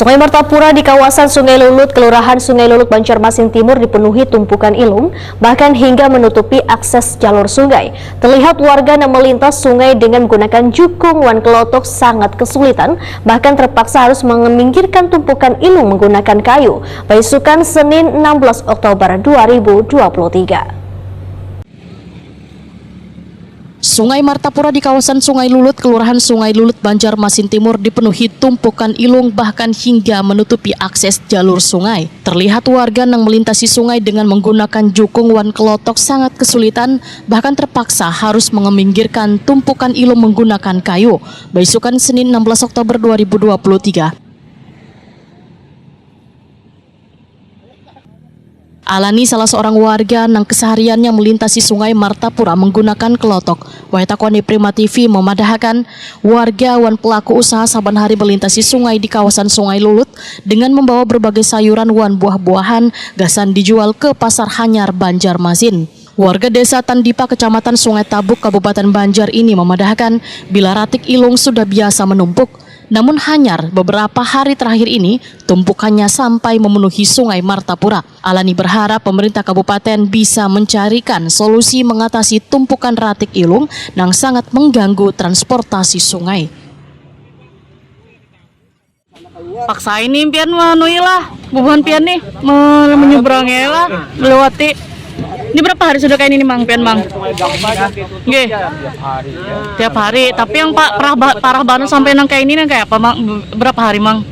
Sungai Martapura di kawasan Sungai Lulut, Kelurahan Sungai Lulut, Banjarmasin Timur dipenuhi tumpukan ilung, bahkan hingga menutupi akses jalur sungai. Terlihat warga yang melintas sungai dengan menggunakan jukung wan kelotok sangat kesulitan, bahkan terpaksa harus meminggirkan tumpukan ilung menggunakan kayu. Beisukan Senin 16 Oktober 2023. Sungai Martapura di kawasan Sungai Lulut, Kelurahan Sungai Lulut, Banjarmasin Timur dipenuhi tumpukan ilung bahkan hingga menutupi akses jalur sungai. Terlihat warga yang melintasi sungai dengan menggunakan jukung wan kelotok sangat kesulitan, bahkan terpaksa harus meminggirkan tumpukan ilung menggunakan kayu. Beisukan Senin 16 Oktober 2023. Alani salah seorang warga yang kesehariannya melintasi sungai Martapura menggunakan kelotok. Waitakoni Prima TV memadahkan warga wan pelaku usaha saban hari melintasi sungai di kawasan Sungai Lulut dengan membawa berbagai sayuran wan buah-buahan gasan dijual ke Pasar Hanyar Banjarmasin. Warga desa Tandipa, Kecamatan Sungai Tabuk, Kabupaten Banjar ini memadahkan bila ratik ilung sudah biasa menumpuk. Namun hanyar beberapa hari terakhir ini tumpukannya sampai memenuhi Sungai Martapura. Alani berharap pemerintah kabupaten bisa mencarikan solusi mengatasi tumpukan ratik ilung yang sangat mengganggu transportasi sungai. Paksa ini impian menuilah, bubuhan pian nih menyeberangi lah, melewati. Ini berapa hari sudah kayak ini Mang, pian Mang? Nggih. Tiap hari. Tapi yang parah banget sampai nang kayak ini nang kayak apa Mang? Berapa hari Mang?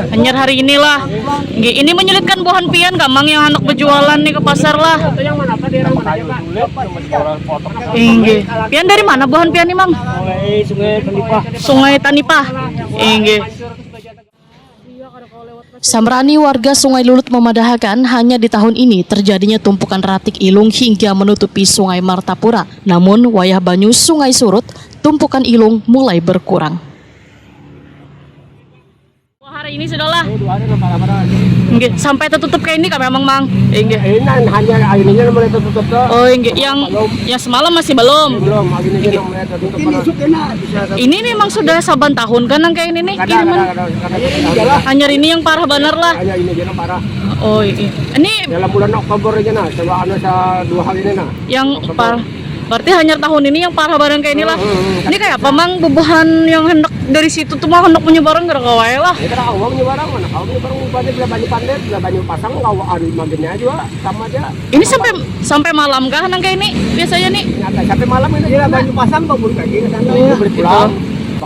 Hanya hari inilah. Nggih, ini menyulitkan buahan pian gak Mang yang anak berjualan nih ke pasar lah. Nggih. Pian dari mana buahan pian nih Mang? Sungai Tandipa. Sungai Tandipa. Nggih. Samrani warga Sungai Lulut memadahkan hanya di tahun ini terjadinya tumpukan ratik ilung hingga menutupi Sungai Martapura. Namun wayah banyu sungai surut, tumpukan ilung mulai berkurang. Hari ini sudahlah. Nggih, sampai tertutup kayak ini kan memang Mang. Nggih. Ini hanya airnya mulai tertutup tuh. Oh, nggih. Yang semalam masih belum. Belum, ini mulai tertutup. Ini memang sudah saban tahun kan yang kayak ini nih. Hanya ini yang parah benar lah. Hanya ini dia parah. Oh, iya. Ini Dalam bulan Oktober aja nah, coba sa 2 hari ini nah. yang parah. Berarti hanya tahun ini yang parah bareng kayak inilah. Ini kayak apa Mang, bubuhan yang hendak dari situ tuh mah hendak menyebarang gara kawae lah. Kita kau nyebarang mana? Kau nyebarang banyak bila banyak pandet, bila banyak pasang kau ada magennya juga sama aja. Ini sampai malam kah nang kayak ini biasanya nih? Sampai malam ini dia banyak pasang kau beli lagi ke sana berpulang.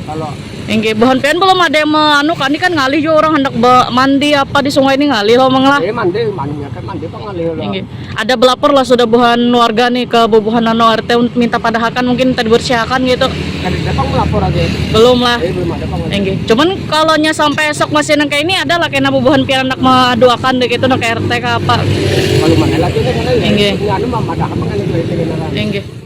Kalau Enggak, buhan pian belum ada yang anu kan, ini kan ngalih juga orang hendak mandi apa di sungai ini ngalih loh Mang lah. mandi pak ngalih lah. Enggak. Ada belapor lah sudah buhan warga nih ke bubuhan anu RT minta padahakan mungkin tadi bersihkan gitu. Kan datang melapor aja. Belum lah. Belum ada pak. Enggak. Cuman kalau nya sampai esok masih nang kayak ini ada lah kena bubuhan pian hendak mendoakan deh gitu nang ke RT ke apa. Kalau mana lagi nih kan. Enggak. Anu mah ada apa kan itu. Enggak.